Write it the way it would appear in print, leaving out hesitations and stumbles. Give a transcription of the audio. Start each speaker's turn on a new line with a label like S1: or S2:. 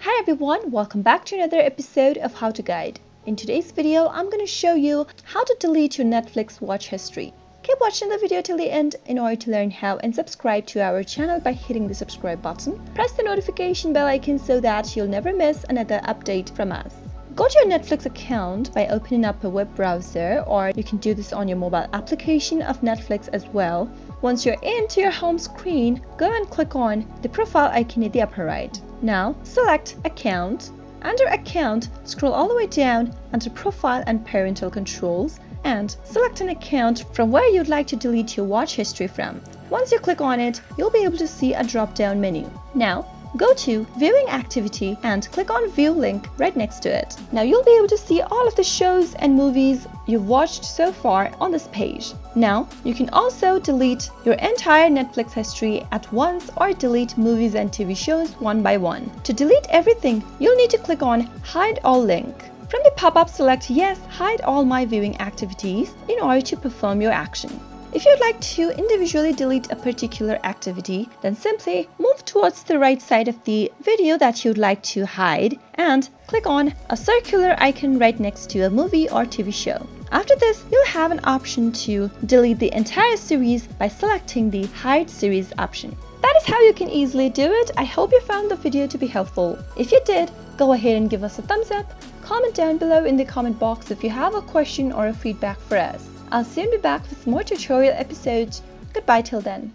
S1: Hi everyone, welcome back to another episode of How to Guide. In today's video, I'm going to show you how to delete your Netflix watch history. Keep watching the video till the end in order to learn how, and subscribe to our channel by hitting the subscribe button. Press the notification bell icon so that you'll never miss another update from us. Go to your Netflix account by opening up a web browser, or you can do this on your mobile application of Netflix as well. Once you're into your home screen, go and click on the profile icon at the upper right. Now select Account. Under Account, scroll all the way down under Profile and Parental Controls and select an account from where you'd like to delete your watch history from. Once you click on it, you'll be able to see a drop-down menu. Now go to Viewing Activity and click on View link right next to it. Now you'll be able to see all of the shows and movies you've watched so far on this page. Now you can also delete your entire Netflix history at once, or delete movies and TV shows one by one. To delete everything, you'll need to click on Hide All link. From the pop-up, select Yes, hide all my viewing activities in order to perform your action. If you'd like to individually delete a particular activity, then simply move towards the right side of the video that you'd like to hide and click on a circular icon right next to a movie or TV show. After this, you'll have an option to delete the entire series by selecting the Hide Series option. That is how you can easily do it. I hope you found the video to be helpful. If you did, go ahead and give us a thumbs up. Comment down below in the comment box if you have a question or a feedback for us. I'll soon be back with more tutorial episodes. Goodbye till then.